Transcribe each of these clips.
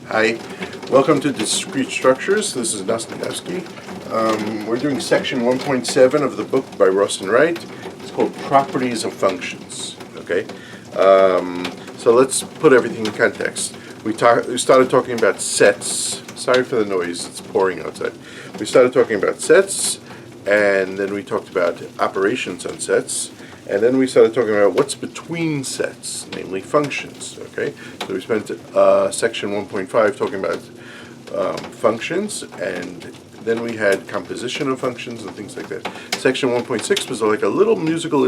Hi, welcome to Discrete Structures. This is Dostojevsky. We're doing section 1.7 of the book by Ross and Wright. It's called Properties of Functions. Okay, so let's put everything in context. We started talking about sets. Sorry for the noise, it's pouring outside. We started talking about sets, and then we talked about operations on sets. And then we started talking about what's between sets, namely functions. Okay, so we spent section 1.5 talking about functions, and then we had composition of functions and things like that. Section 1.6 was like a little musical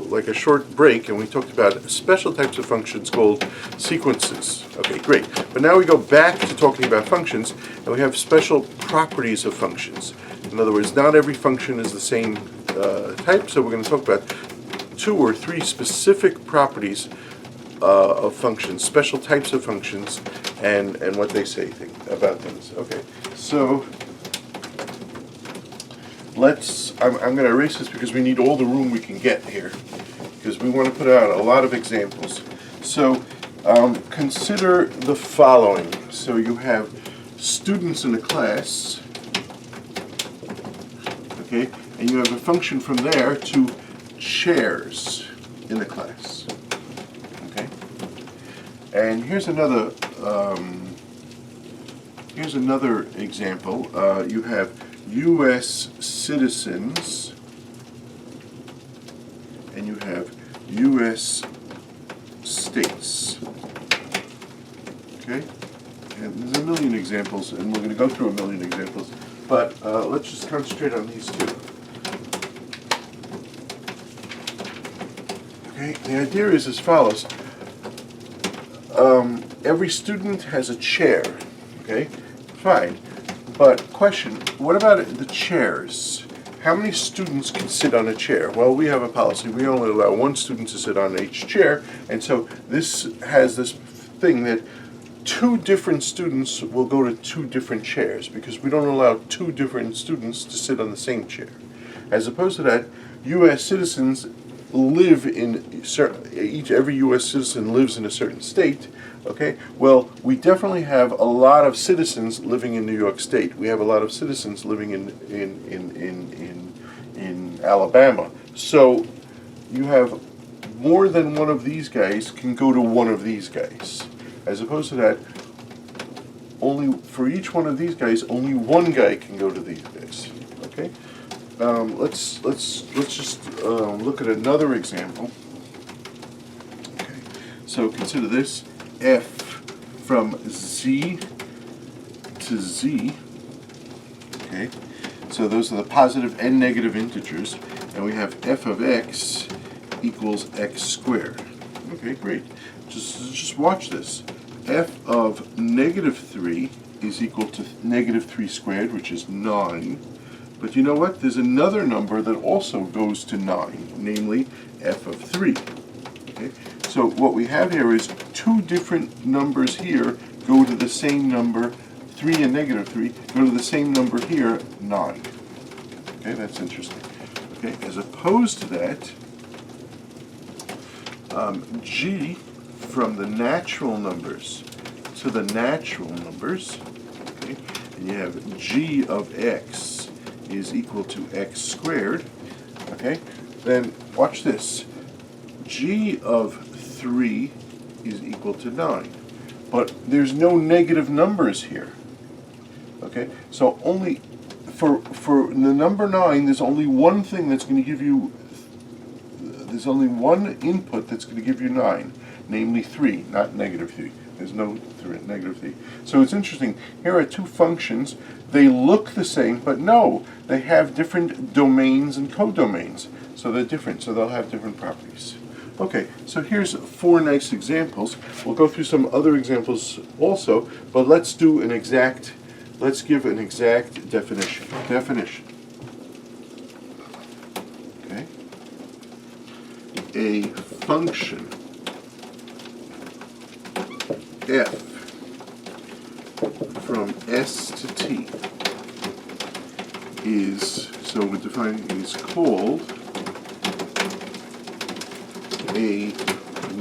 like a short break, and we talked about special types of functions called sequences. Okay, great. But now we go back to talking about functions, and we have special properties of functions. In other words, not every function is the same type, so we're going to talk about 2 or 3 specific properties of functions, special types of functions, and what they say about things. Okay, so I'm going to erase this because we need all the room we can get here, because we want to put out a lot of examples. So consider the following. So you have students in a class, okay, and you have a function from there to chairs in the class, okay. And here's another example. You have U.S. citizens, and you have U.S. states, okay. And there's a million examples, and we're going to go through a million examples. But let's just concentrate on these 2. Okay, the idea is as follows. Every student has a chair, okay? Fine. But question, what about the chairs? How many students can sit on a chair? Well, we have a policy. We only allow 1 student to sit on each chair, and so this has this thing that 2 different students will go to 2 different chairs, because we don't allow 2 different students to sit on the same chair. As opposed to that, U.S. citizens live in every U.S. citizen lives in a certain state. Okay, well, we definitely have a lot of citizens living in New York State. We have a lot of citizens living in Alabama. So you have more than one of these guys can go to one of these guys. As opposed to that, only for each one of these guys, only one guy can go to these guys. Okay, let's just look at another example. Okay, so consider this: f from z to z. Okay, so those are the positive and negative integers, and we have f of x equals x squared. Okay, great. Just watch this. F of negative 3 is equal to negative 3 squared, which is 9. But you know what? There's another number that also goes to 9, namely f of 3. Okay? So what we have here is 2 different numbers here go to the same number, 3 and negative 3, go to the same number here, 9. Okay, that's interesting. Okay, as opposed to that, g from the natural numbers to the natural numbers, okay, and you have g of x is equal to x squared, okay, then watch this. G of 3 is equal to 9, but there's no negative numbers here, okay, so only for the number 9, there's only one thing that's going to give you, there's only one input that's going to give you 9, namely 3, not negative 3. There's no negative 3. So it's interesting. Here are 2 functions. They look the same, but no, they have different domains and codomains. So they're different, so they'll have different properties. Okay, so here's 4 nice examples. We'll go through some other examples also, but let's give an exact definition. Okay. A function f from s to t is, so we're defining, is called a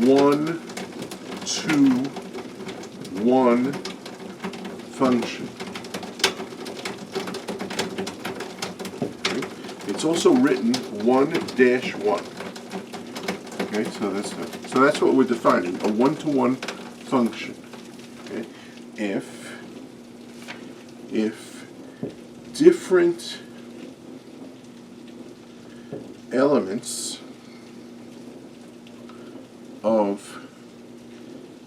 1-to-1 function. Okay. It's also written 1-1. Okay, so that's what we're defining, a 1-to-1 function. Okay, if different elements of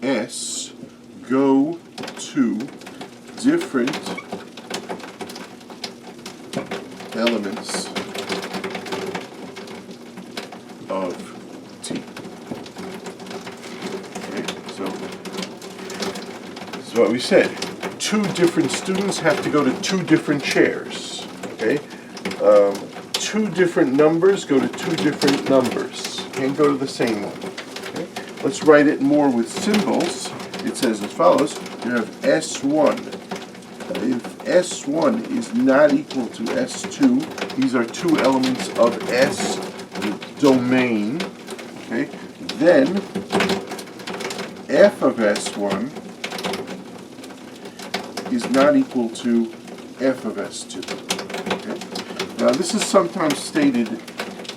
S go to different elements of T. Okay, so this is what we said. Two different students have to go to two different chairs. Okay, two different numbers go to two different numbers. Can't go to the same one. Okay, let's write it more with symbols. It says as follows: you have S1. If S1 is not equal to S2, these are two elements of S, the domain. Okay, then F of S1 is not equal to F of S2. Okay? Now this is sometimes stated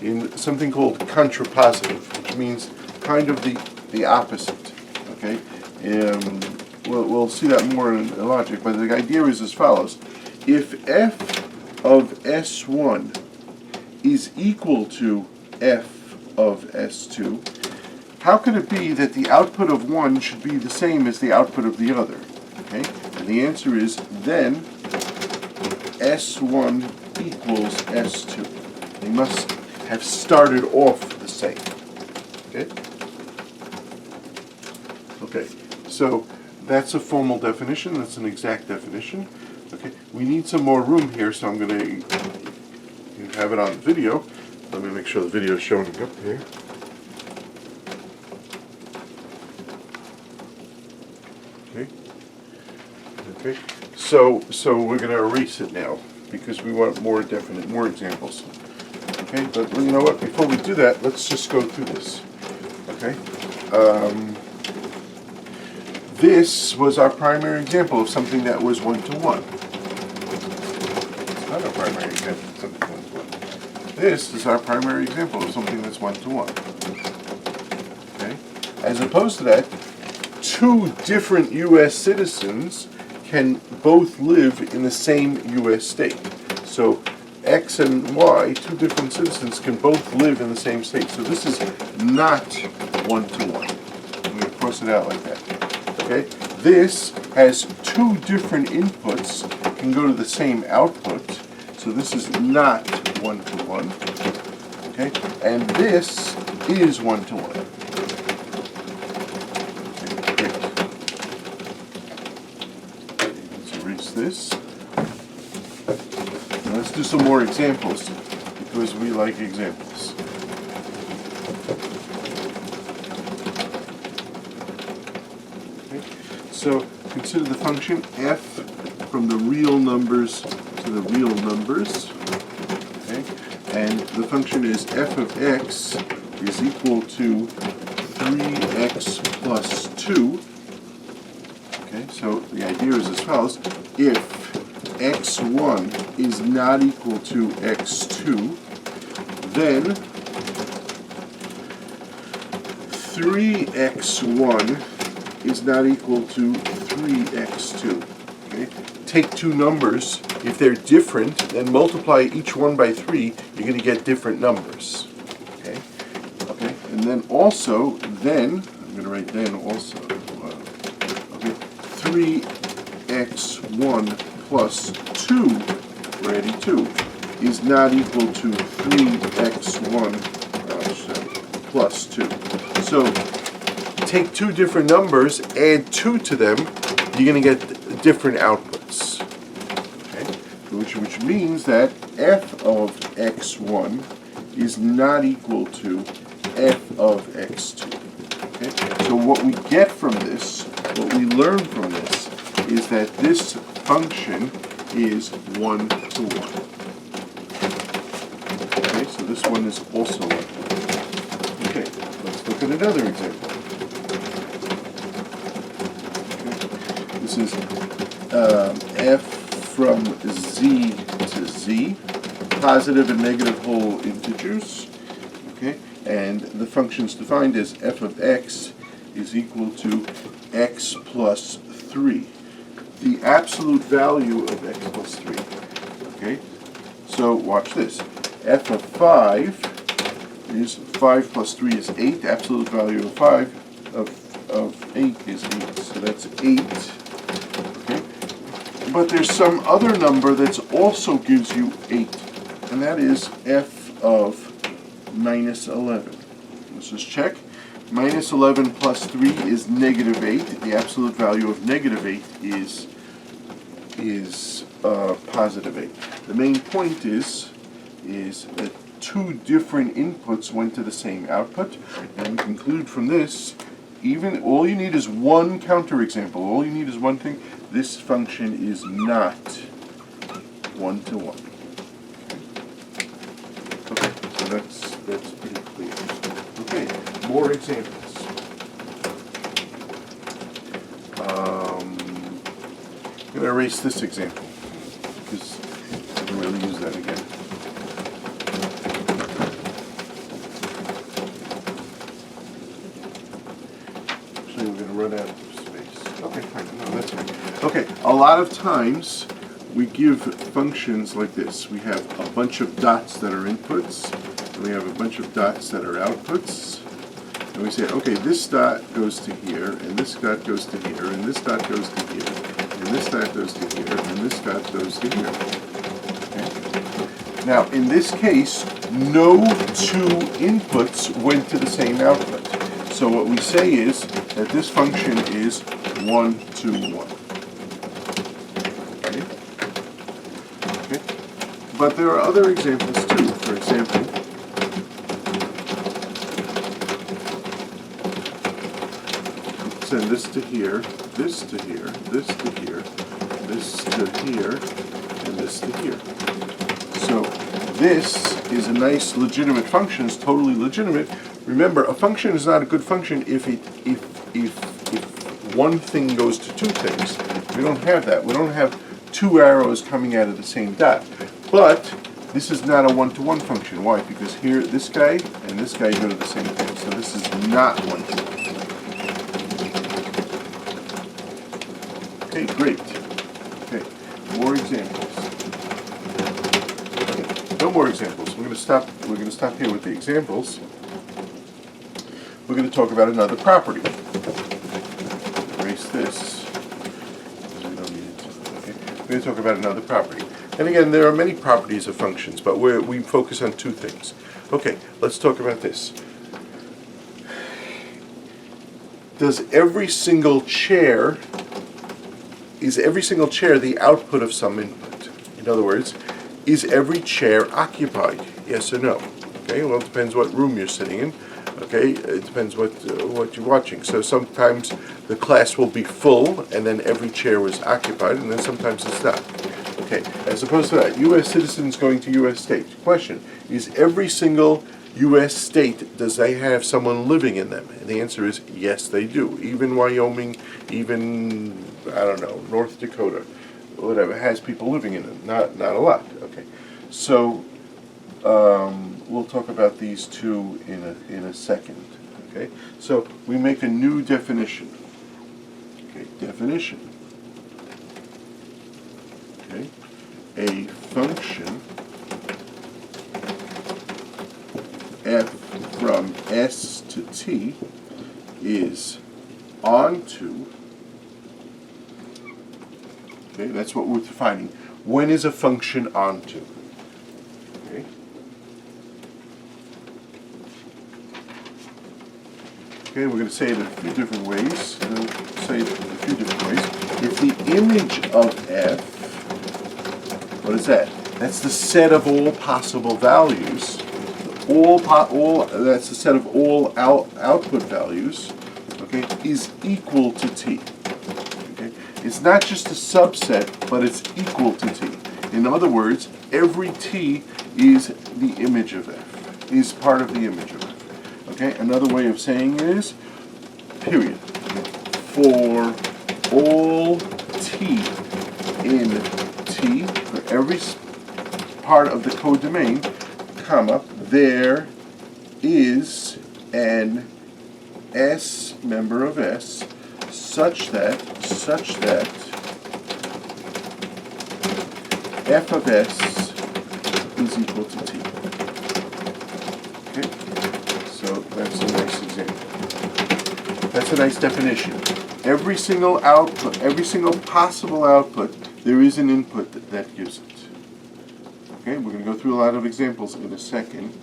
in something called contrapositive, which means kind of the opposite. Okay, we'll see that more in logic, but the idea is as follows: if F of S1 is equal to F of S2, how could it be that the output of one should be the same as the output of the other? Okay, and the answer is then S1 equals S2. They must have started off the same. Okay? Okay, so that's a formal definition, that's an exact definition. Okay, we need some more room here, so I'm going to have it on video. Let me make sure the video is showing up here. Okay, so we're going to erase it now because we want more definite, more examples. Okay, but you know what? Before we do that, let's just go through this. Okay, this was our primary example of something that was 1-to-1. It's not our primary example of something 1-to-1. This is our primary example of something that's 1-to-1. Okay, as opposed to that, two different U.S. citizens can both live in the same U.S. state. So X and Y, two different citizens, can both live in the same state. So this is not 1-to-1. I'm going to cross it out like that. Okay? This has two different inputs, can go to the same output. So this is not 1-to-1. Okay? And this is 1-to-1. This. Now let's do some more examples because we like examples. Okay. So consider the function f from the real numbers to the real numbers. Okay. And the function is f of x is equal to 3x plus 2. Okay, so the idea is as follows: if x1 is not equal to x2, then 3x1 is not equal to 3x2. Okay? Take two numbers, if they're different, then multiply each one by 3, you're going to get different numbers. Okay? Okay, and then also, I'm going to write then also. 3x1 plus 2, we're adding 2, is not equal to 3x1 plus 2. So take two different numbers, add 2 to them, you're going to get different outputs. Okay? Which means that f of x1 is not equal to f of x2. Okay? So what we get from this, what we learn from this, is that this function is 1-to-1. Okay, so this one is also 1-to-1. Okay, let's look at another example. This is f from z to z, positive and negative whole integers. Okay, and the function's defined as f of x is equal to x plus 3. The absolute value of x plus 3. Okay, so watch this. F of 5 is 5 plus 3 is 8. Absolute value of 5 of 8 is 8. So that's 8. Okay, but there's some other number that also gives you 8, and that is f of minus 11. Let's just check. Minus 11 plus 3 is negative 8. The absolute value of negative 8 is positive 8. The main point is that two different inputs went to the same output, and we conclude from this, even all you need is one counterexample. All you need is one thing. This function is not one-to-one. Okay, so that's pretty clear. Okay, more examples. I'm going to erase this example because I don't really use that again. Actually, we're going to run out of space. Okay, fine. No, that's fine. Okay, a lot of times we give functions like this. We have a bunch of dots that are inputs, and we have a bunch of dots that are outputs. And we say, okay, this dot goes to here, and this dot goes to here, and this dot goes to here, and this dot goes to here, and this dot goes to here. Okay? Now, in this case, no two inputs went to the same output. So what we say is that this function is 1-to-1. Okay? Okay? But there are other examples too. For example, send this to here, this to here, this to here, this to here, and this to here. So this is a nice legitimate function. It's totally legitimate. Remember, a function is not a good function if one thing goes to two things. We don't have that. We don't have two arrows coming out of the same dot. But this is not a one-to-one function. Why? Because here, this guy and this guy go to the same thing. So this is not one-to-one. Okay, great. Okay, more examples. Okay, no more examples. We're going to stop here with the examples. We're going to talk about another property. Erase this. We don't need it. Okay. We're going to talk about another property. And again, there are many properties of functions, but we focus on two things. Okay, let's talk about this. Is every single chair the output of some input? In other words, is every chair occupied? Yes or no? Okay, well, it depends what room you're sitting in. Okay, it depends what you're watching. So sometimes the class will be full, and then every chair was occupied, and then sometimes it's not. Okay, as opposed to that, U.S. citizens going to U.S. state. Question, is every single U.S. state, does they have someone living in them? And the answer is yes, they do. Even Wyoming, even, I don't know, North Dakota, whatever, has people living in them. Not a lot. Okay, so we'll talk about these two in a second. Okay, so we make a new definition. Okay, definition. Okay, a function f from s to t is onto. Okay, that's what we're defining. When is a function onto? Okay. Okay, we're going to say it in a few different ways. If the image of f, what is that? That's the set of all possible values. That's the set of all output values. Okay, is equal to t. Okay, it's not just a subset, but it's equal to t. In other words, every t is the image of f. Is part of the image of f. Okay, another way of saying it is, period. For all t in t, for every part of the codomain, comma, there is an S member of S such that f of S is equal to t. Okay? So that's a nice example. That's a nice definition. Every single output, every single possible output, there is an input that gives it. Okay, we're going to go through a lot of examples in a second.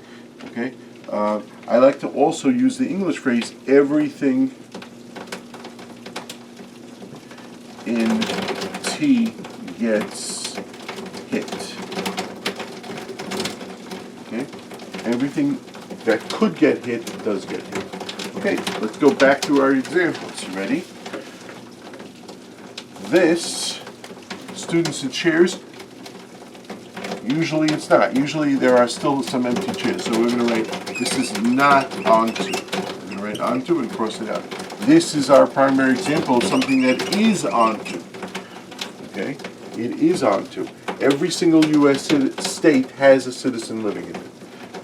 Okay, I like to also use the English phrase, everything in T gets hit. Okay, everything that could get hit does get hit. Okay, let's go back to our examples. You ready? This, students and chairs, usually it's not. Usually there are still some empty chairs. So we're going to write, this is not onto. We're going to write onto and cross it out. This is our primary example of something that is onto. Okay? It is onto. Every single U.S. state has a citizen living in it.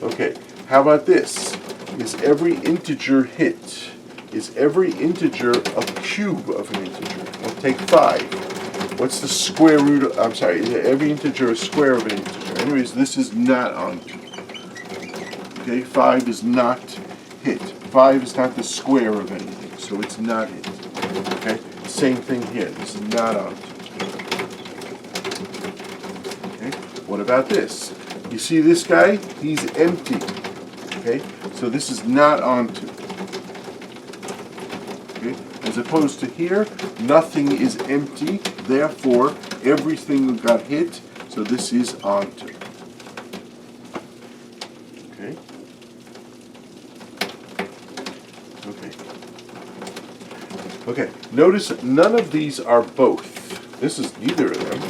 Okay, how about this? Is every integer hit? Is every integer a cube of an integer? We'll take 5. What's the square root of, I'm sorry, is every integer a square of an integer? Anyways, this is not onto. Okay, 5 is not hit. 5 is not the square of anything, so it's not hit. Okay, same thing here. This is not onto. Okay, what about this? You see this guy? He's empty. Okay, so this is not onto. Okay, as opposed to here, nothing is empty, therefore everything got hit, so this is onto. Okay? Okay, notice none of these are both. This is neither of them,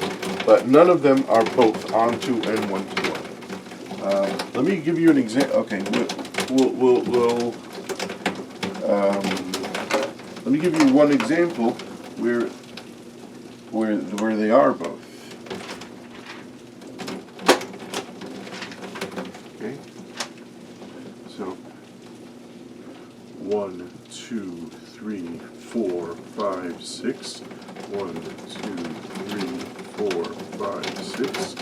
but none of them are both onto and one-to-one. Let me give you an example. Okay, let me give you one example where they are both. Okay. So 1, 2, 3, 4, 5, 6. 1, 2, 3, 4, 5, 6.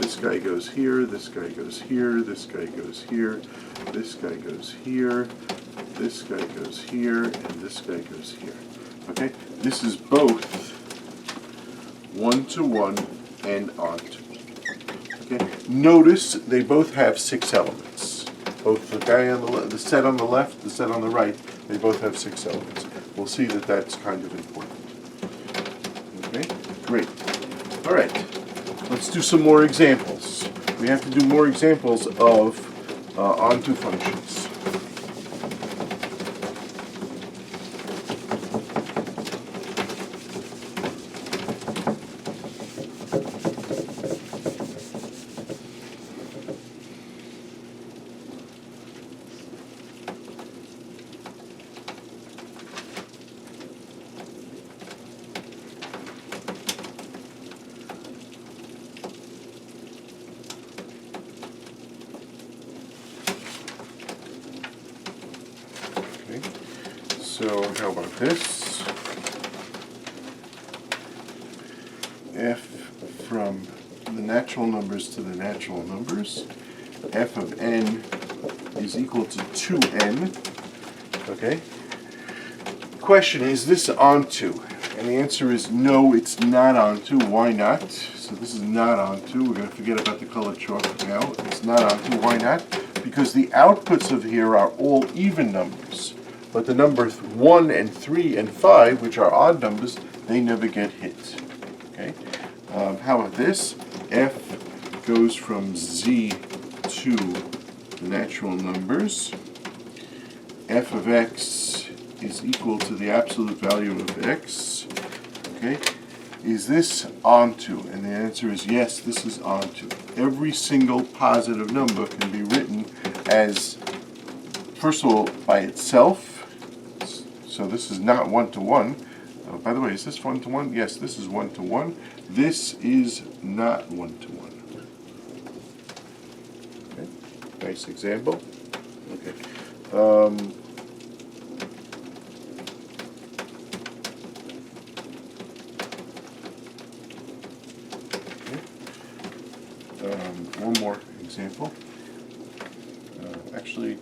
This guy goes here, this guy goes here, this guy goes here, this guy goes here, this guy goes here, and this guy goes here. Okay? This is both one-to-one and onto. Okay? Notice they both have 6 elements. Both the guy on the set on the left, the set on the right, they both have 6 elements. We'll see that that's kind of important. Okay? Great. All right. Let's do some more examples. We have to do more examples of onto functions. So how about this? F from the natural numbers to the natural numbers. F of n is equal to 2n. Okay? Question, is this onto? And the answer is no, it's not onto. Why not? So this is not onto. We're going to forget about the colored chalk now. It's not onto. Why not? Because the outputs of here are all even numbers. But the numbers 1 and 3 and 5, which are odd numbers, they never get hit. Okay? How about this? F goes from z to the natural numbers. F of x is equal to the absolute value of x. Okay? Is this onto? And the answer is yes, this is onto. Every single positive number can be written as, first of all, by itself. So this is not one-to-one. By the way, is this 1 to 1? Yes, this is 1 to 1. This is not 1 to 1. Okay, nice example. Okay. One more example. Actually,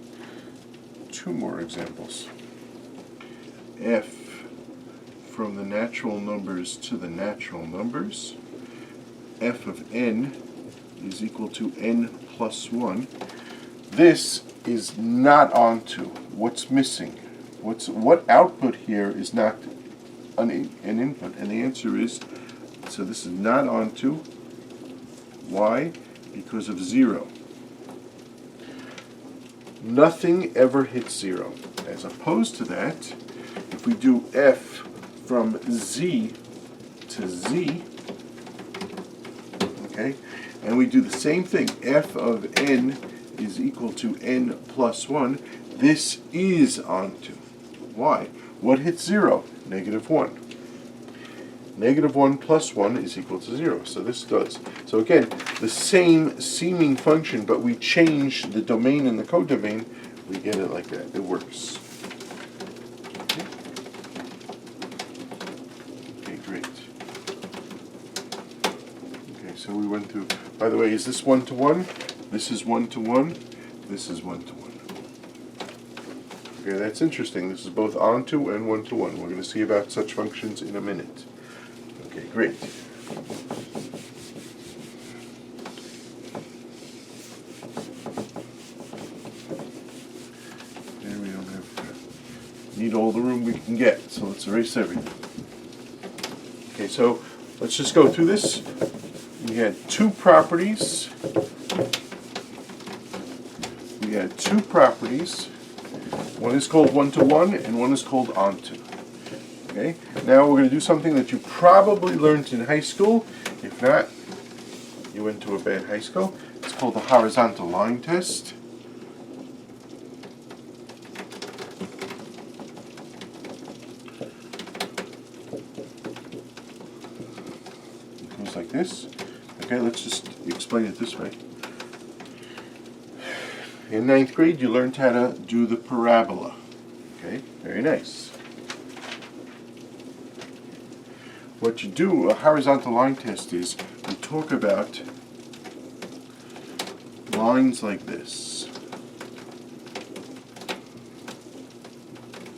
two more examples. F from the natural numbers to the natural numbers. F of n is equal to n plus 1. This is not onto. What's missing? What output here is not an input? And the answer is, so this is not onto. Why? Because of 0. Nothing ever hits 0. As opposed to that, if we do f from z to z, okay, and we do the same thing, f of n is equal to n plus 1, this is onto. Why? What hits 0? Negative 1. Negative 1 plus 1 is equal to 0, so this does. So again, the same seeming function, but we change the domain and the codomain, we get it like that. It works. Okay, great. Okay, so we went through, by the way, is this 1 to 1? This is 1 to 1. This is 1 to 1. Okay, that's interesting. This is both onto and 1 to 1. We're going to see about such functions in a minute. Okay, great. There we don't have, need all the room we can get, so let's erase everything. Okay, so let's just go through this. We had two properties. One is called 1 to 1 and one is called onto. Okay, now we're going to do something that you probably learned in high school. If not, you went to a bad high school. It's called the horizontal line test. It goes like this. Okay, let's just explain it this way. In 9th grade, you learned how to do the parabola. Okay, very nice. What you do, a horizontal line test is, you talk about lines like this.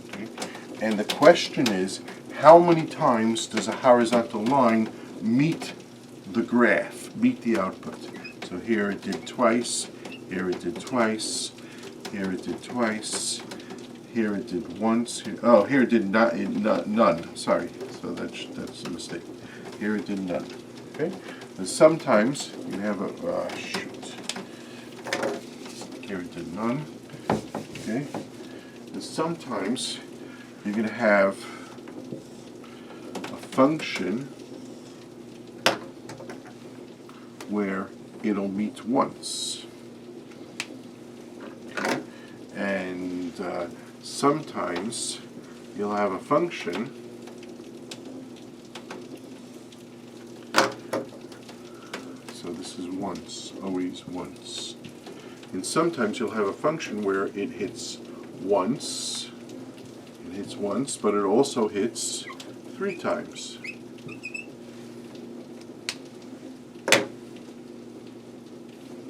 Okay? And the question is, how many times does a horizontal line meet the graph, meet the output? So here it did twice, here it did twice, here it did twice, here it did once, here it did none, sorry. So that's a mistake. Here it did none. Okay? And sometimes you have a shoot. Here it did none. Okay? And sometimes you're going to have a function where it'll meet once. Okay? And sometimes you'll have a function this is once, always once. And sometimes you'll have a function where it hits once, but it also hits 3 times.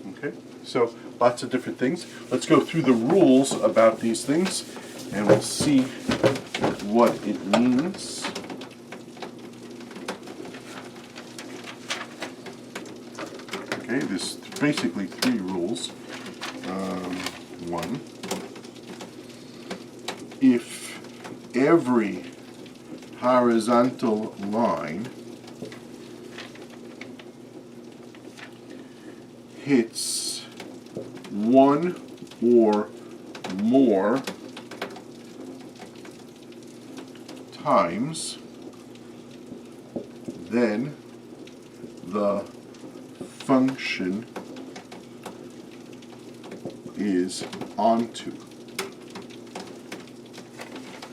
Okay, so lots of different things. Let's go through the rules about these things, and we'll see what it means. Okay, there's basically 3 rules. 1, if every horizontal line hits 1 or more times, then the function is onto.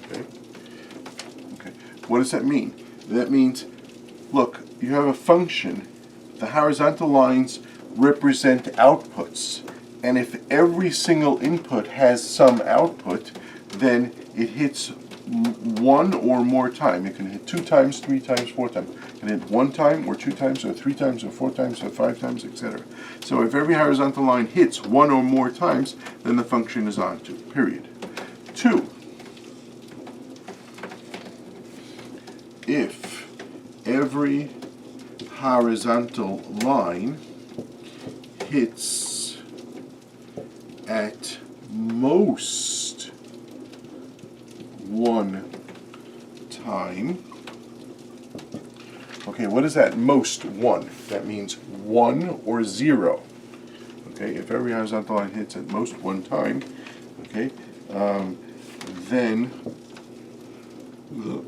Okay. What does that mean? That means, look, you have a function. The horizontal lines represent outputs. And if every single input has some output, then it hits one or more time. It can hit 2 times, 3 times, 4 times. It can hit 1 time, or 2 times, or 3 times, or 4 times, or 5 times, etc. So if every horizontal line hits 1 or more times, then the function is onto, period. 2. If every horizontal line hits at most 1 time. Okay, what is that most 1? That means 1 or 0. Okay, if every horizontal line hits at most 1 time, okay, then the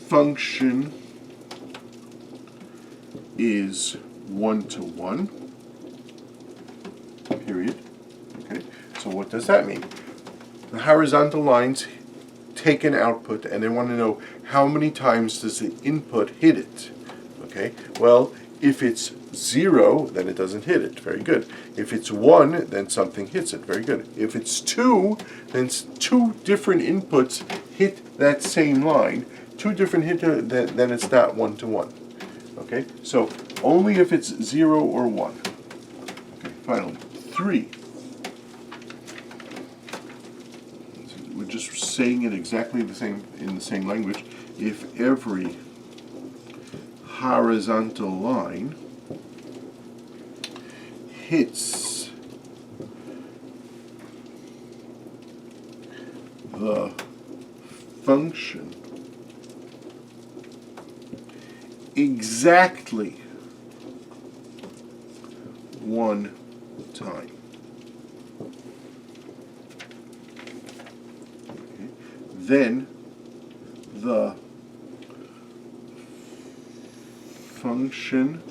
function is 1-to-1, period. Okay, so what does that mean? The horizontal lines take an output and they want to know how many times does the input hit it. Okay, well, if it's 0, then it doesn't hit it. Very good. If it's 1, then something hits it. Very good. If it's 2, then 2 different inputs hit that same line. 2 different hits, then it's not 1-to-1. Okay, so only if it's 0 or 1. Okay, finally, 3. We're just saying it exactly the same in the same language. If every horizontal line hits the function exactly 1 time, okay, then the function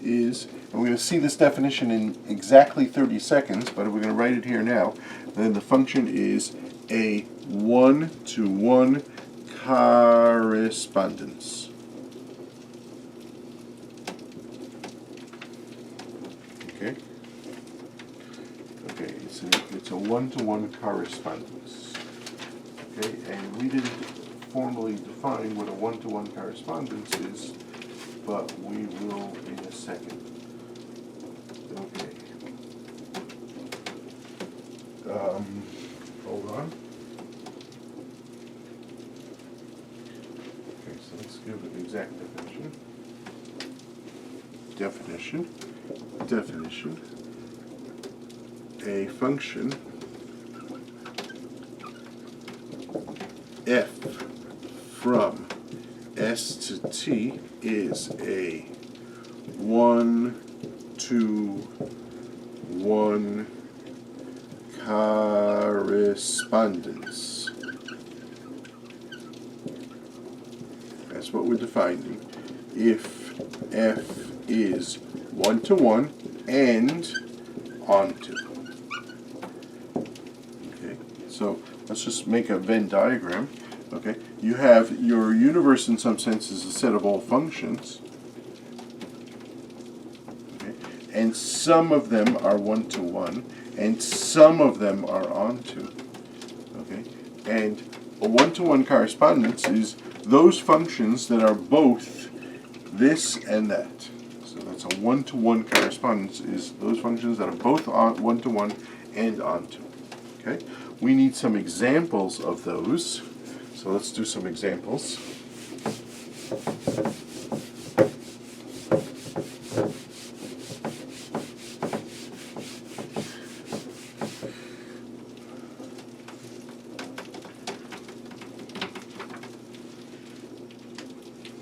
is, and we're going to see this definition in exactly 30 seconds, but we're going to write it here now. Then the function is a 1-to-1 correspondence. Okay. Okay, it's a 1-to-1 correspondence. Okay, and we didn't formally define what a 1-to-1 correspondence is, but we will in a second. Okay. Hold on. Okay, so let's give an exact definition. Definition. A function f from S to T is a 1-to-1 correspondence. That's what we're defining. If f is 1-to-1 and onto. Okay, so let's just make a Venn diagram. Okay, you have your universe in some sense is a set of all functions. Okay, and some of them are 1-to-1, and some of them are onto. Okay, and a 1-to-1 correspondence is those functions that are both this and that. So that's a 1-to-1 correspondence is those functions that are both on 1-to-1 and onto. Okay, we need some examples of those. So let's do some examples.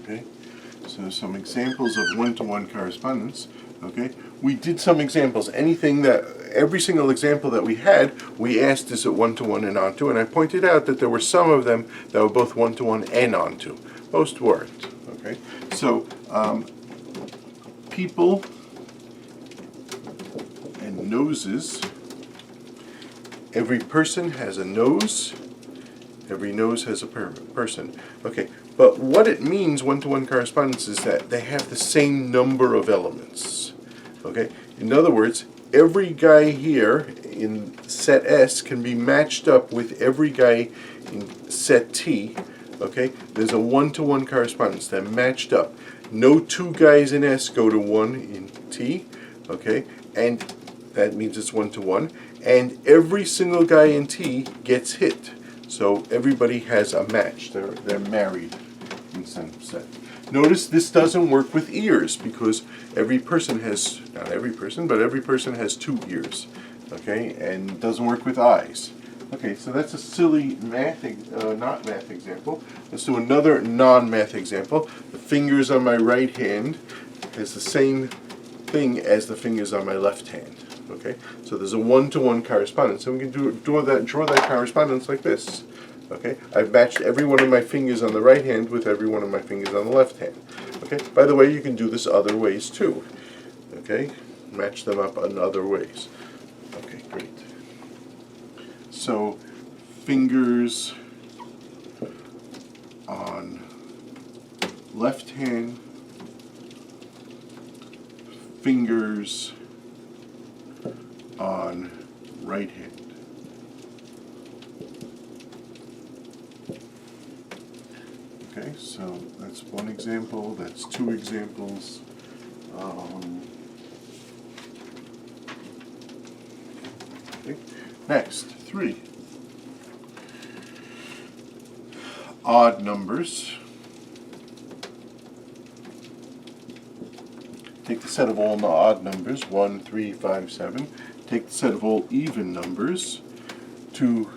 Okay, so some examples of 1-to-1 correspondence. Okay, we did some examples. Every single example that we had, we asked is it 1-to-1 and onto, and I pointed out that there were some of them that were both 1-to-1 and onto. Most weren't. Okay, so people and noses. Every person has a nose, Every nose has a person. Okay, but what it means, one-to-one correspondence, is that they have the same number of elements. Okay, in other words, every guy here in set S can be matched up with every guy in set T. Okay, there's a one-to-one correspondence. They're matched up. No two guys in S go to one in T. Okay, and that means it's one-to-one. And every single guy in T gets hit. So everybody has a match. They're married in some sense. Notice this doesn't work with ears because every person has, not every person, but every person has 2 ears. Okay, and it doesn't work with eyes. Okay, so that's a silly math, not math example. Let's do another non-math example. The fingers on my right hand has the same thing as the fingers on my left hand. Okay, so there's a one-to-one correspondence, and we can draw that correspondence like this. Okay, I've matched every one of my fingers on the right hand with every one of my fingers on the left hand. Okay, by the way, you can do this other ways too. Okay, match them up in other ways. Okay, great. So, fingers on left hand, fingers on right hand. Okay, so that's one example, that's 2 examples. Okay. Next, 3. Odd numbers. Take the set of all odd numbers, 1, 3, 5, 7. Take the set of all even numbers, 2,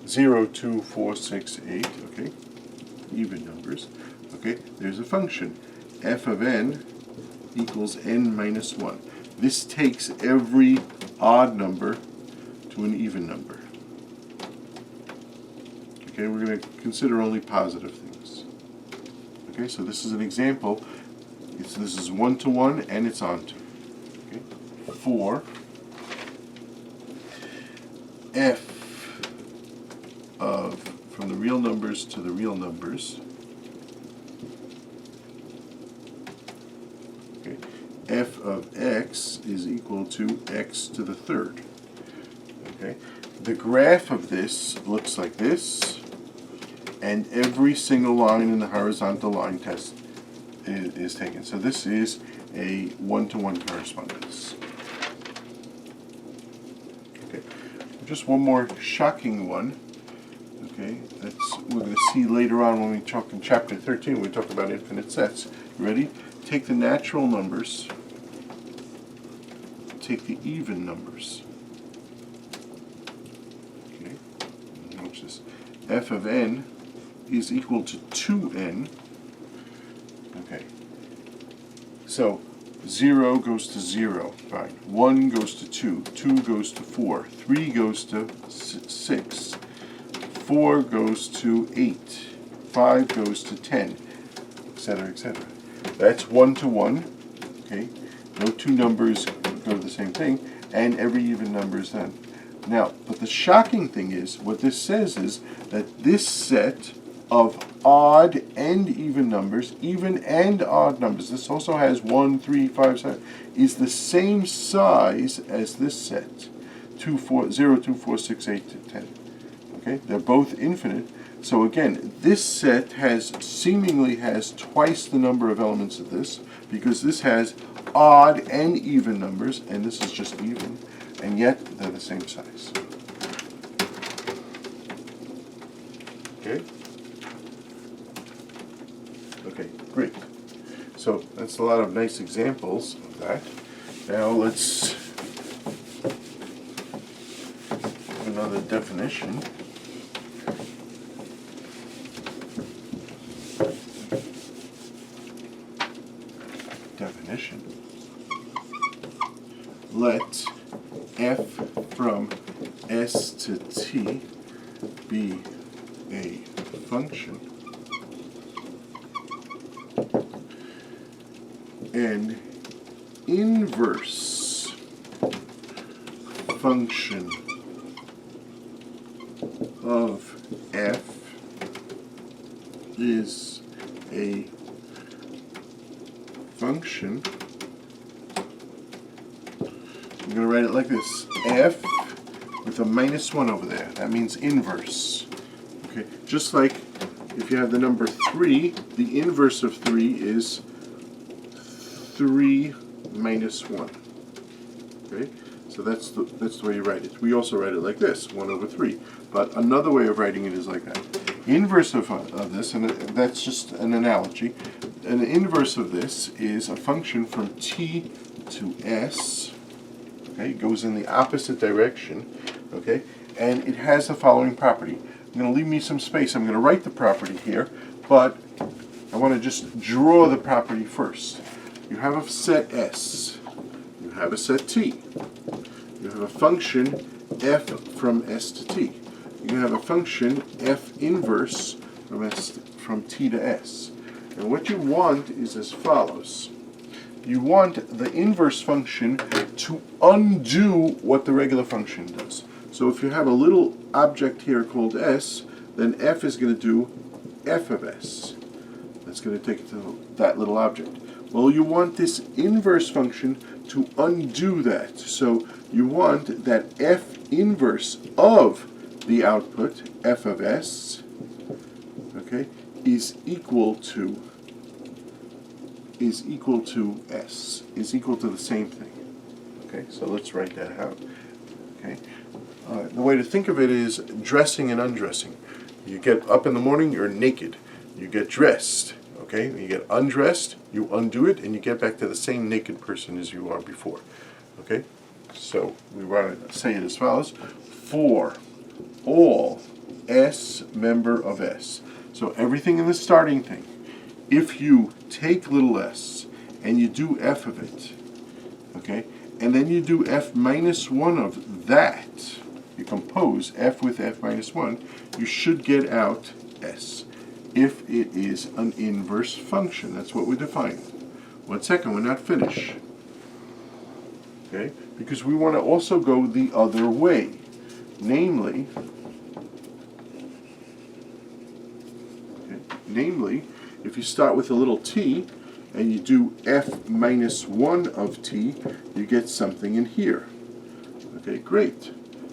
0, 2, 4, 6, 8. Okay, even numbers. Okay, there's a function. F of n equals n minus 1. This takes every odd number to an even number. Okay, we're going to consider only positive things. Okay, so this is an example. This is one-to-one and it's onto. Okay, 4 f of, from the real numbers to the real numbers, okay, f of x is equal to x to the third. Okay, the graph of this looks like this, and every single line in the horizontal line test is taken. So this is a one-to-one correspondence. Okay, just one more shocking one. Okay, that's we're going to see later on when we talk in chapter 13. We talk about infinite sets. You ready? Take the natural numbers. Take the even numbers. Okay, watch this. F of n is equal to 2n. Okay, so 0 goes to 0, fine. 1 goes to 2, 2 goes to 4, 3 goes to 6, 4 goes to 8, 5 goes to 10, etc., etc. That's one-to-one, okay? No two numbers go to the same thing, and every even number is done. Now, but the shocking thing is, what this says is that this set of odd and even numbers, even and odd numbers, this also has 1, 3, 5, 7, is the same size as this set, 2, 4, 0, 2, 4, 6, 8 to 10. Okay, they're both infinite. So again, this set seemingly has twice the number of elements of this, because this has odd and even numbers, and this is just even, and yet they're the same size. Okay? Okay, great. So that's a lot of nice examples of that. Now let's do another definition. Let f from S to T be a function, an inverse function of f is a function. I'm going to write it like this. F with a -1 over there. That means inverse. Okay, just like if you have the number 3, the inverse of 3 is 3 minus 1. Okay, so that's the way you write it. We also write it like this, 1 over 3. But another way of writing it is like that. Inverse of this, and that's just an analogy, an inverse of this is a function from t to s. Okay, it goes in the opposite direction. Okay, and it has the following property. I'm going to leave me some space. I'm going to write the property here, but I want to just draw the property first. You have a set S. You have a set T. You have a function f from S to T. You have a function f inverse from T to S. And what you want is as follows. You want the inverse function to undo what the regular function does. So if you have a little object here called S, then f is going to do f of s. That's going to take it to that little object. Well, you want this inverse function to undo that. So you want that f inverse of the output, f of s, okay, is equal to s, is equal to the same thing. Okay, so let's write that out. Okay, the way to think of it is dressing and undressing. You get up in the morning, you're naked. You get dressed. Okay, when you get undressed, you undo it, and you get back to the same naked person as you are before. Okay, so we want to say it as follows: for all s member of s. So everything in the starting thing, if you take little s and you do f of it, okay, and then you do f minus 1 of that, you compose f with f minus 1, you should get out s. If it is an inverse function, that's what we're defining. 1 second, we're not finished. Okay, because we want to also go the other way. Namely, if you start with a little t and you do f minus 1 of t, you get something in here. Okay, great.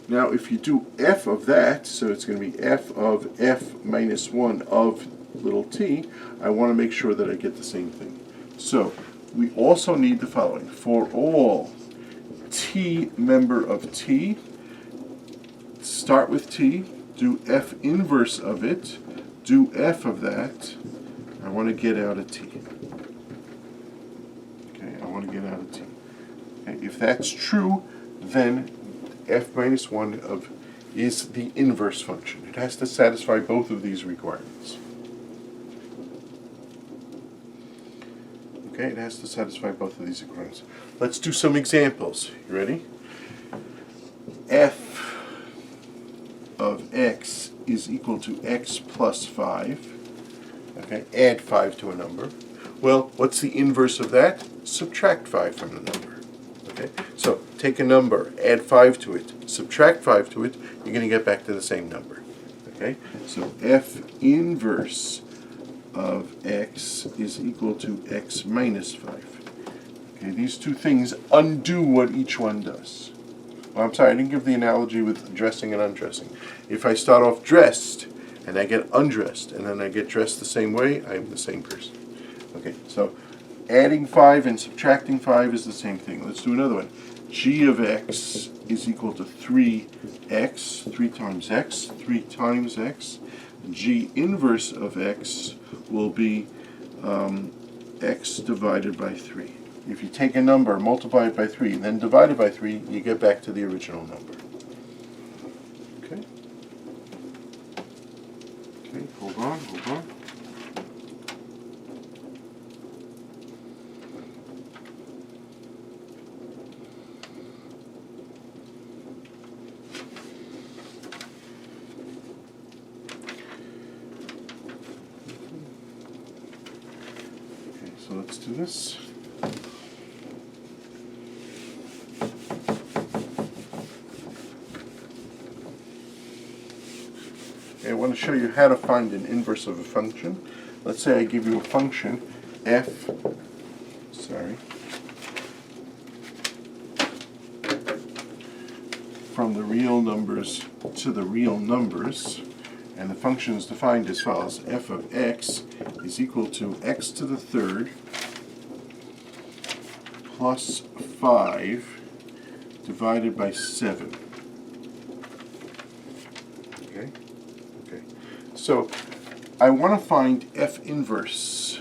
Now if you do f of that, so it's going to be f of f minus 1 of little t, I want to make sure that I get the same thing. So we also need the following. For all t member of t, start with t, do f inverse of it, do f of that. I want to get out a t. Okay, I want to get out a t. Okay, if that's true, then f minus 1 of is the inverse function. It has to satisfy both of these requirements. Okay, it has to satisfy both of these requirements. Let's do some examples. You ready? F of x is equal to x plus 5. Okay, add 5 to a number. Well, what's the inverse of that? Subtract 5 from the number. Okay, so take a number, add 5 to it, subtract 5 to it, you're going to get back to the same number. Okay, so f inverse of x is equal to x minus 5. Okay, these two things undo what each one does. Well, I'm sorry, I didn't give the analogy with dressing and undressing. If I start off dressed and I get undressed and then I get dressed the same way, I'm the same person. Okay, so adding 5 and subtracting 5 is the same thing. Let's do another one. G of x is equal to 3x, 3 times x, 3 times x. G inverse of x will be x divided by 3. If you take a number, multiply it by 3, and then divide it by 3, you get back to the original number. Okay? Okay, hold on. Okay, so let's do this. Okay, I want to show you how to find an inverse of a function. Let's say I give you a function f, from the real numbers to the real numbers, and the function is defined as follows: f of x is equal to x to the third plus 5 divided by 7. Okay. So I want to find f inverse,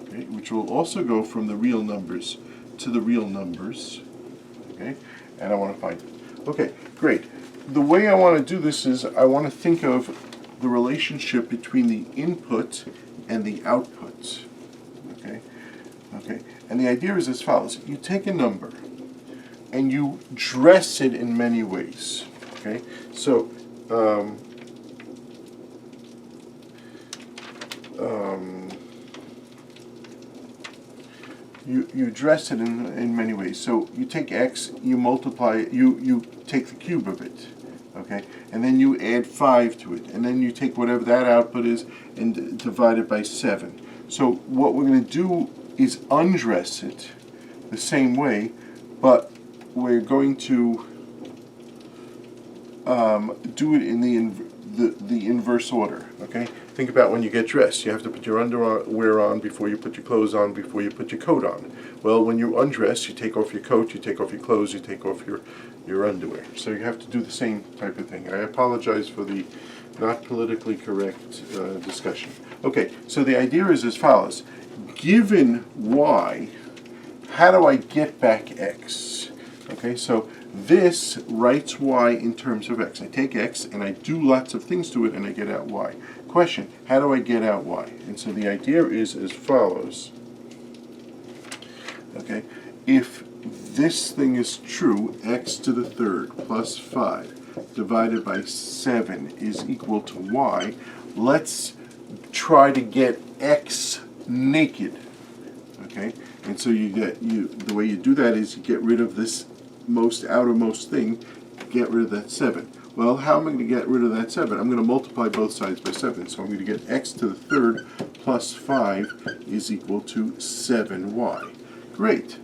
okay, which will also go from the real numbers to the real numbers. Okay, and I want to find it. Okay, great. The way I want to do this is I want to think of the relationship between the input and the output. Okay, and the idea is as follows: you take a number and you dress it in many ways. Okay, so you dress it in many ways. So you take x, you multiply it, you take the cube of it, okay, and then you add 5 to it, and then you take whatever that output is and divide it by 7. So what we're going to do is undress it the same way, but we're going to do it in the inverse order. Okay, think about when you get dressed. You have to put your underwear on before you put your clothes on, before you put your coat on. Well, when you undress, you take off your coat, you take off your clothes, you take off your underwear. So you have to do the same type of thing. I apologize for the not politically correct discussion. Okay, so the idea is as follows: given y, how do I get back x? Okay, so this writes y in terms of x. I take x and I do lots of things to it and I get out y. Question: how do I get out y? And so the idea is as follows. Okay, if this thing is true, x to the third plus 5 divided by 7 is equal to y, let's try to get x naked. Okay, and so the way you do that is you get rid of this outermost thing, get rid of that 7. Well, how am I going to get rid of that 7? I'm going to multiply both sides by 7. So I'm going to get x to the third plus 5 is equal to 7y. Great.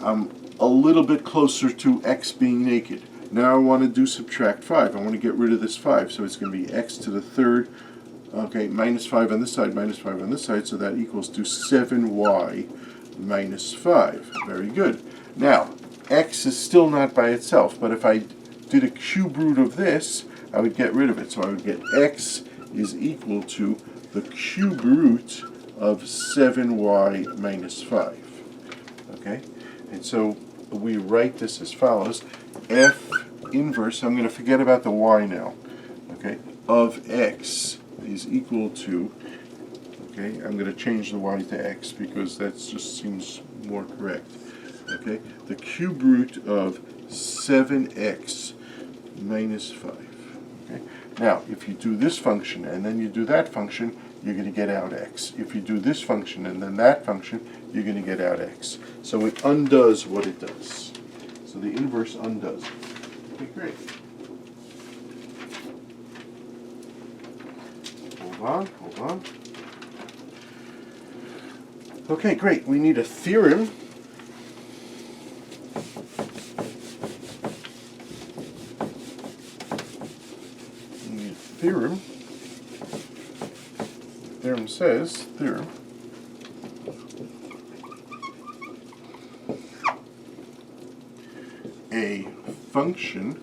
I'm a little bit closer to x being naked. Now I want to do subtract 5. I want to get rid of this 5. So it's going to be x to the third, okay, minus 5 on this side, minus 5 on this side. So that equals to 7y minus 5. Very good. Now, x is still not by itself, but if I did a cube root of this, I would get rid of it. So I would get x is equal to the cube root of 7y minus 5. Okay? And so we write this as follows: f inverse, I'm going to forget about the y now, okay, of x is equal to, okay, I'm going to change the y to x because that just seems more correct. Okay, the cube root of 7x minus 5. Okay, now if you do this function and then you do that function, you're going to get out x. If you do this function and then that function, you're going to get out x. So it undoes what it does. So the inverse undoes it. Okay, great. Hold on. Okay, great. We need a theorem. Theorem. The theorem says, a function,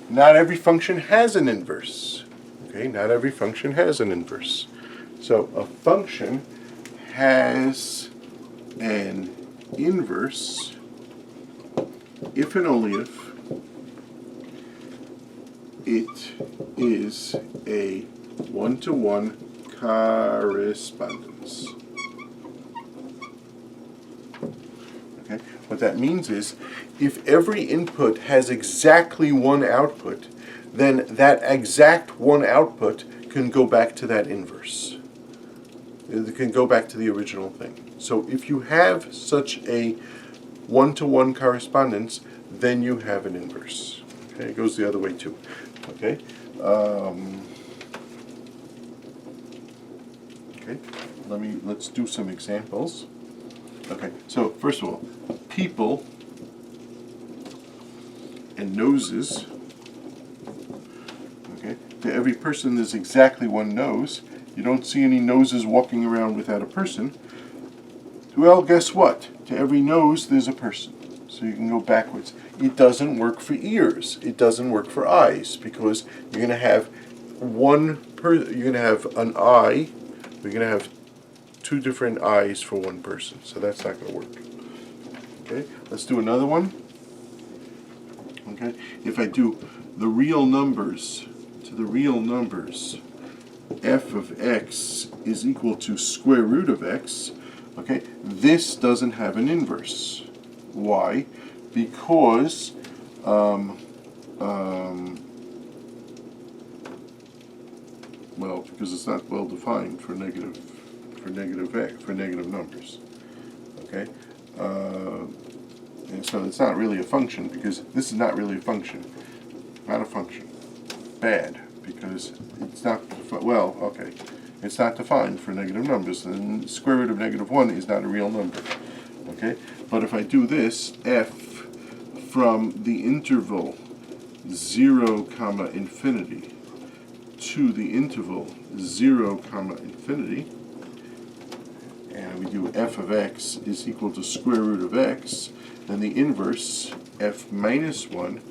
not every function has an inverse. Okay, not every function has an inverse. So a function has an inverse if and only if it is a one-to-one correspondence. Okay? What that means is, if every input has exactly one output, then that exact one output can go back to that inverse. It can go back to the original thing. So if you have such a one-to-one correspondence, then you have an inverse. Okay, it goes the other way too. Okay. Okay. Let's do some examples. Okay. So first of all, people and noses. Okay. To every person, there's exactly one nose. You don't see any noses walking around without a person. Well, guess what? To every nose, there's a person. So you can go backwards. It doesn't work for ears. It doesn't work for eyes, because you're going to have you're going to have an eye. You're going to have two different eyes for one person. So that's not going to work. Okay, let's do another one. Okay, if I do the real numbers to the real numbers, f of x is equal to square root of x. Okay, this doesn't have an inverse. Why? Because well, because it's not well defined for negative numbers. Okay, and so it's not really a function, because this is not really a function. Not a function. Bad, because it's not well. Okay, it's not defined for negative numbers, and square root of -1 is not a real number. Okay, but if I do this, f from the interval 0, infinity to the interval 0, infinity, and we do f of x is equal to square root of x, then the inverse, f minus 1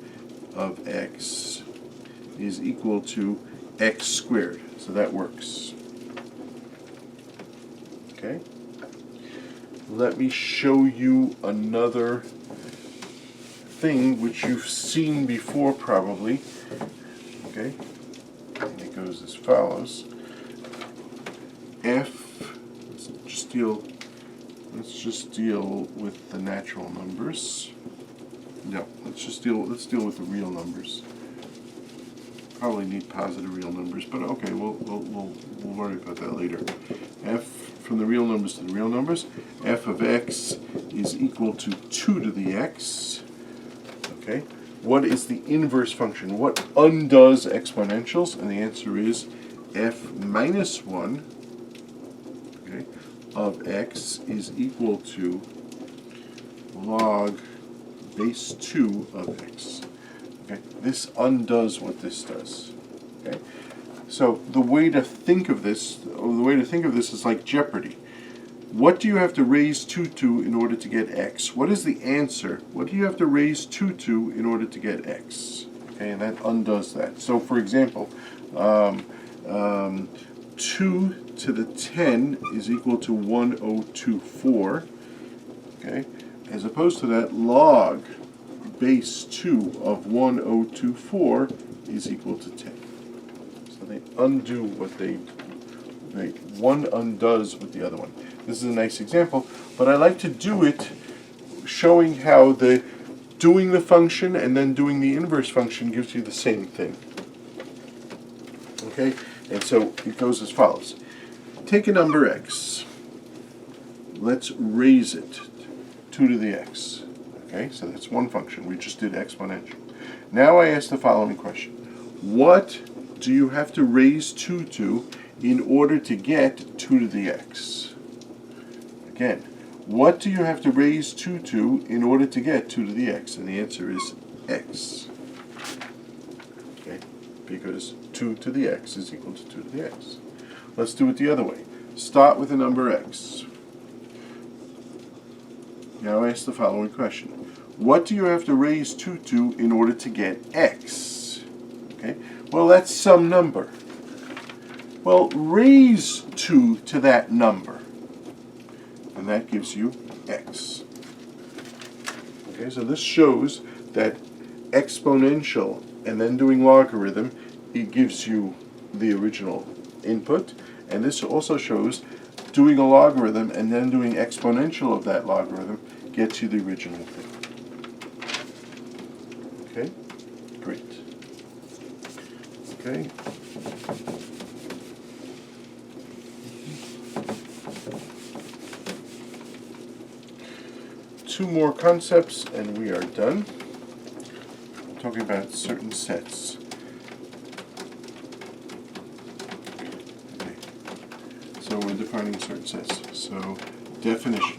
of x, is equal to x squared. So that works. Okay? Let me show you another thing which you've seen before probably. Okay? And it goes as follows. F, let's just deal with the natural numbers. No, let's deal with the real numbers. Probably need positive real numbers, but okay, we'll worry about that later. F from the real numbers to the real numbers, f of x is equal to 2 to the x. Okay, what is the inverse function? What undoes exponentials? And the answer is f minus 1, okay, of x is equal to log base 2 of x. Okay, this undoes what this does. Okay, so the way to think of this, is like Jeopardy. What do you have to raise 2 to in order to get x? What is the answer? What do you have to raise 2 to in order to get x? Okay, and that undoes that. So, for example, 2 to the 10 is equal to 1024. Okay, as opposed to that, log base 2 of 1024 is equal to 10. So they undo what one undoes with the other one. This is a nice example, but I like to do it showing how doing the function and then doing the inverse function gives you the same thing. Okay, and so it goes as follows. Take a number x. Let's raise it 2 to the x. Okay, so that's one function. We just did exponential. Now I ask the following question. What do you have to raise 2 to in order to get 2 to the x? Again, what do you have to raise 2 to in order to get 2 to the x? And the answer is x. Okay, because 2 to the x is equal to 2 to the x. Let's do it the other way. Start with the number x. Now I ask the following question. What do you have to raise 2 to in order to get x? Okay, well, that's some number. Well, raise 2 to that number, and that gives you x. Okay, so this shows that exponential and then doing logarithm, it gives you the original input, and this also shows doing a logarithm and then doing exponential of that logarithm gets you the original thing. Okay, great. Okay. Two more concepts and we are done. talking about certain sets. Okay. So we're defining certain sets. So definition.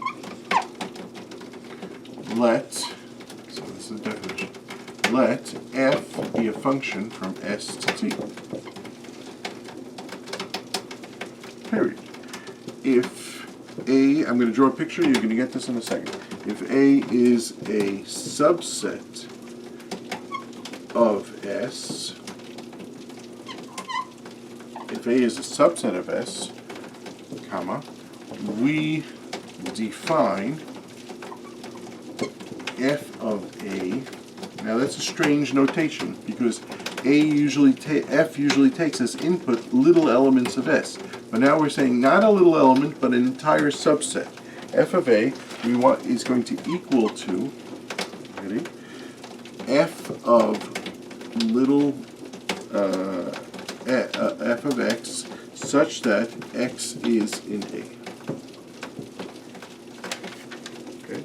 So this is the definition. Let f be a function from S to t. Period. If A, I'm going to draw a picture, you're going to get this in a second. If A is a subset of S, if A is a subset of S, comma, we define f of A. Now that's a strange notation because f usually takes as input little elements of S. But now we're saying not a little element, but an entire subset. F of A is going to equal to, ready? F of little f of x such that x is in A. Okay.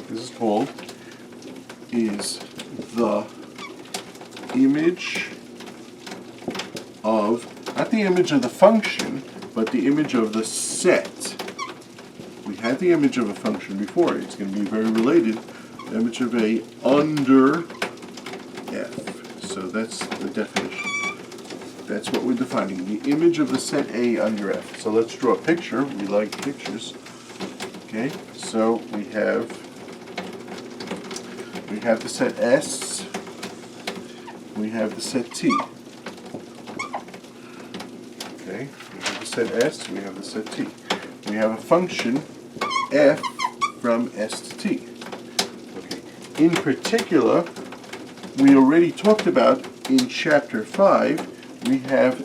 This is called the image of, not the image of the function, but the image of the set. We had the image of a function before. It's going to be very related. The image of A under F. So that's the definition. That's what we're defining. The image of the set A under F. So let's draw a picture. We like pictures. Okay, so we have the set S. We have the set T. Okay, we have the set S, we have the set T. We have a function f from S to T. Okay. In particular, we already talked about in chapter 5, we have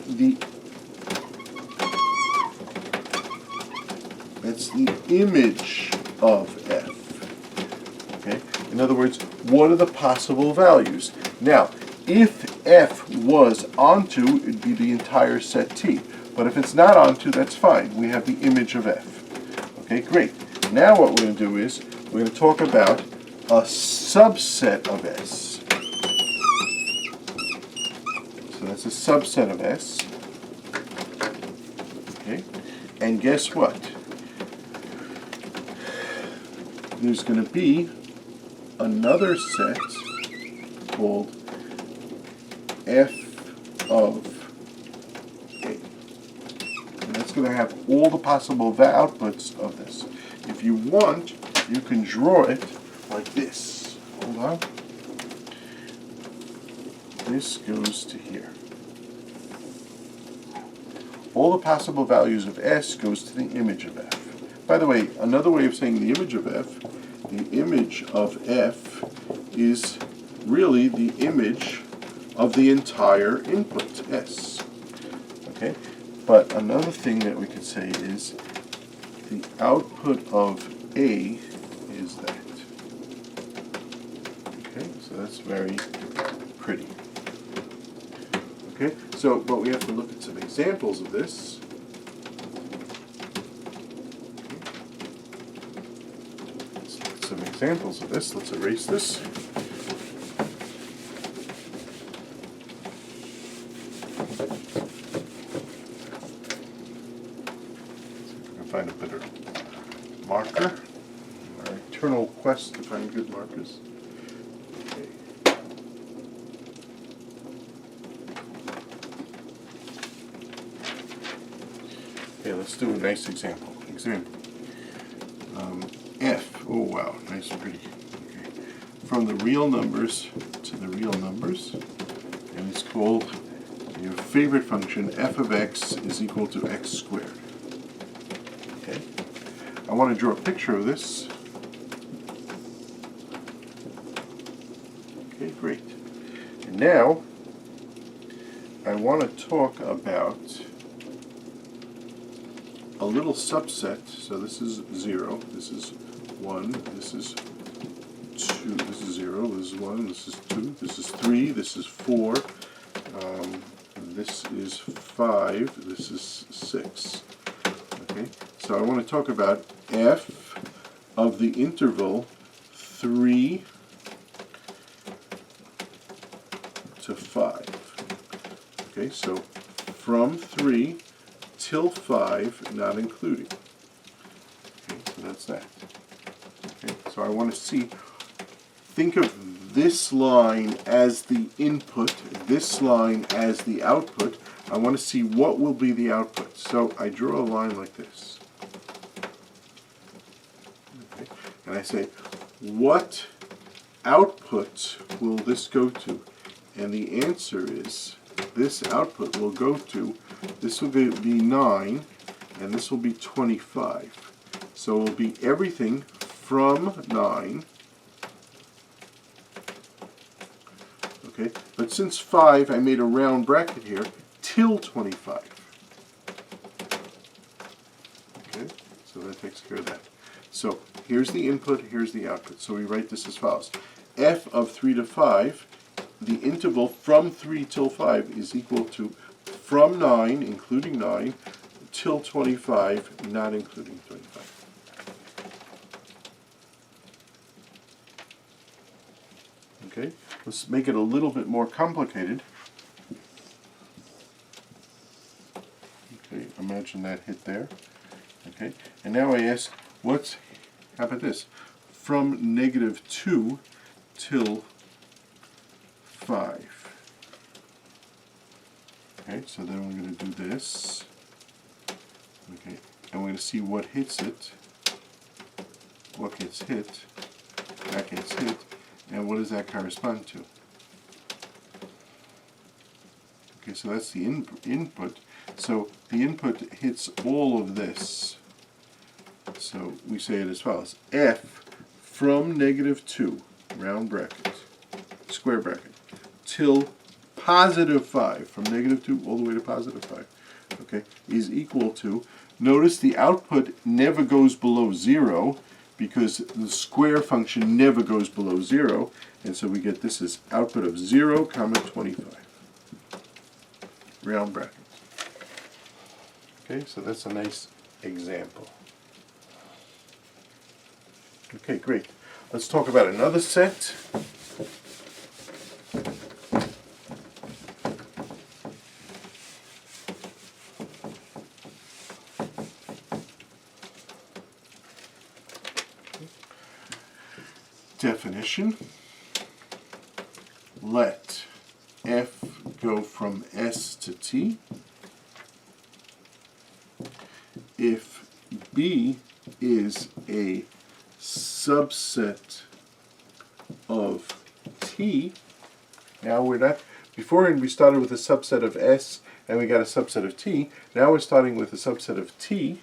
that's the image of f. Okay? In other words, what are the possible values? Now, if f was onto, it would be the entire set T. But if it's not onto, that's fine. We have the image of f. Okay, great. Now what we're going to do is, we're going to talk about a subset of S. So that's a subset of S. Okay, and guess what? There's going to be another set called f of A. And that's going to have all the possible outputs of this. If you want, you can draw it like this. Hold on. This goes to here. All the possible values of S goes to the image of F. By the way, another way of saying the image of F, the image of F is really the image of the entire input, S. Okay? But another thing that we could say is the output of A is that. Okay? So that's very pretty. Okay? So, but we have to look at some examples of this. Let's look at some examples of this. Let's erase this. Find a better marker. Our eternal quest to find good markers. Okay. Okay, let's do a nice example. F. Oh wow, nice and pretty. Okay. From the real numbers to the real numbers, and it's called your favorite function. F of x is equal to x squared. Okay. I want to draw a picture of this. Okay, great. And now I want to talk about a little subset. So this is 0, this is 1, this is 2, this is 0, this is 1, this is 2, this is 3, this is 4, this is 5, this is 6. Okay, so I want to talk about f of the interval 3 to 5. Okay, so from 3 till 5, not including. Okay, so that's that. Okay, so I want to see, think of this line as the input, this line as the output. I want to see what will be the output. So I draw a line like this. Okay, and I say, what output will this go to? And the answer is, this output will go to, this will be 9, and this will be 25. So it will be everything from 9. Okay, but since 5, I made a round bracket here, till 25. Okay, so that takes care of that. So here's the input, here's the output. So we write this as follows. F of 3 to 5, the interval from 3 till 5 is equal to from 9, including 9, till 25, not including 25. Okay, let's make it a little bit more complicated. Okay, imagine that hit there. Okay, and now I ask, how about this? From -2 till 5. Okay, so then we're going to do this. Okay, and we're going to see what hits it, what gets hit, that gets hit, and what does that correspond to? Okay, so that's the input. So the input hits all of this. So we say it as follows. F from -2, round bracket, square bracket, till +5, from -2 all the way to +5, okay, is equal to, notice the output never goes below 0, because the square function never goes below 0, and so we get this as output of 0, 25. Round bracket. Okay, so that's a nice example. Okay, great. Let's talk about another set. Definition. Let f go from S to T if B is a subset of T. Now we're not, before we started with a subset of S and we got a subset of T. Now we're starting with a subset of T.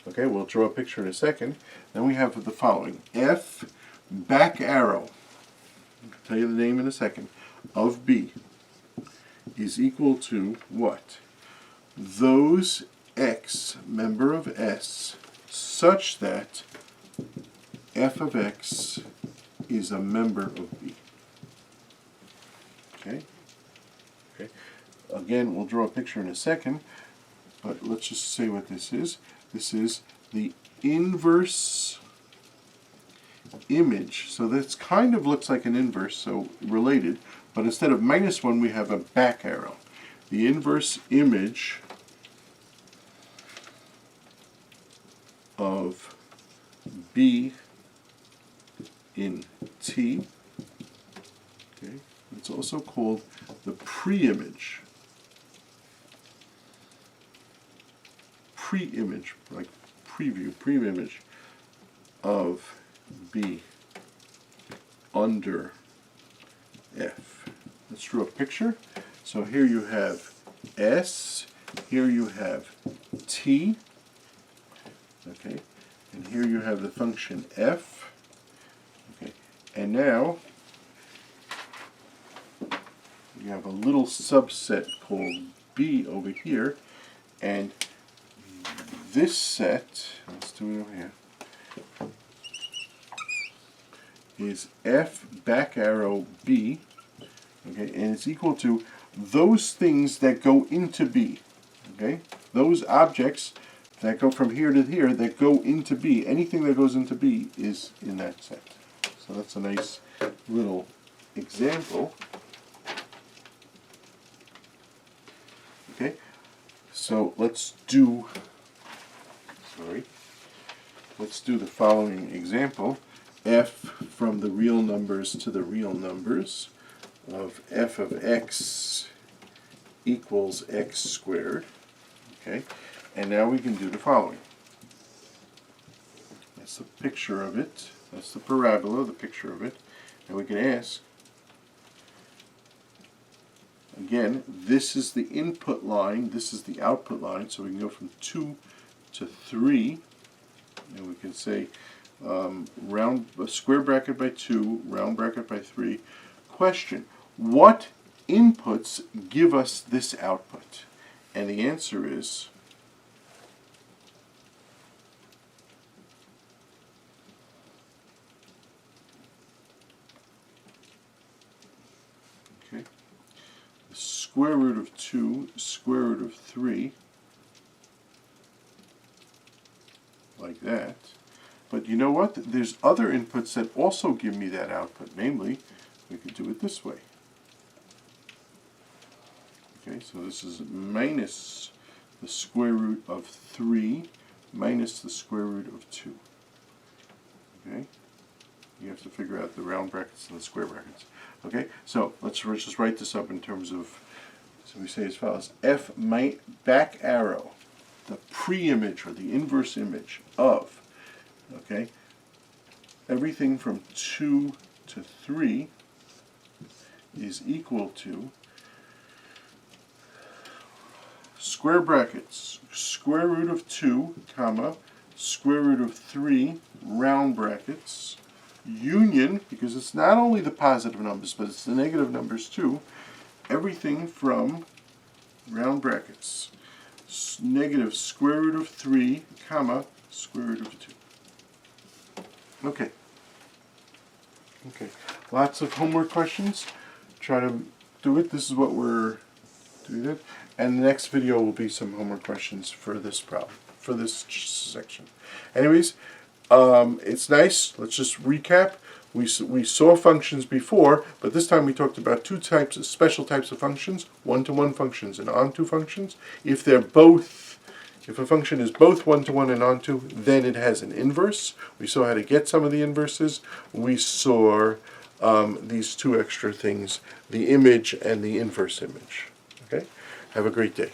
Okay, we'll draw a picture in a second. Then we have the following. F back arrow, I'll tell you the name in a second, of B is equal to what? Those X, member of S, such that f of X is a member of B. Okay? Okay. Again, we'll draw a picture in a second, but let's just say what this is. This is the inverse image. So this kind of looks like an inverse, so related, but instead of -1 we have a back arrow. The inverse image of B in T. Okay, it's also called the preimage. Preimage, like preview, preimage of B under F. Let's draw a picture. So here you have S, here you have T, okay, and here you have the function F, okay, and now you have a little subset called B over here, and this set, let's do it over here, is F back arrow B, okay, and it's equal to those things that go into B, okay, those objects that go from here to here that go into B, anything that goes into B is in that set. So that's a nice little example. Okay, so let's do the following example. F from the real numbers to the real numbers of f of x equals x squared. Okay, and now we can do the following. That's the picture of it. That's the parabola, the picture of it. And we can ask, again, this is the input line, this is the output line, so we can go from 2 to 3, and we can say square bracket by 2, round bracket by 3. Question, what inputs give us this output? And the answer is the square root of 2, square root of 3, like that. But you know what? There's other inputs that also give me that output. Namely, we could do it this way. Okay, so this is minus the square root of 3 minus the square root of 2. Okay? You have to figure out the round brackets and the square brackets. Okay, so let's just write this up in terms of, so we say as follows, f back arrow, the preimage or the inverse image of, okay, everything from 2 to 3 is equal to square brackets, square root of 2, comma, square root of 3, round brackets, union, because it's not only the positive numbers, but it's the negative numbers too, everything from round brackets, negative square root of 3, comma, square root of 2. Okay. Okay. Lots of homework questions. Try to do it. This is what we're doing it. And the next video will be some homework questions for this problem, for this section. Anyways, it's nice. Let's just recap. We saw functions before, but this time we talked about two types of special types of functions: one-to-one functions and onto functions. If a function is both one-to-one and onto, then it has an inverse. We saw how to get some of the inverses. We saw these two extra things: the image and the inverse image. Okay. Have a great day.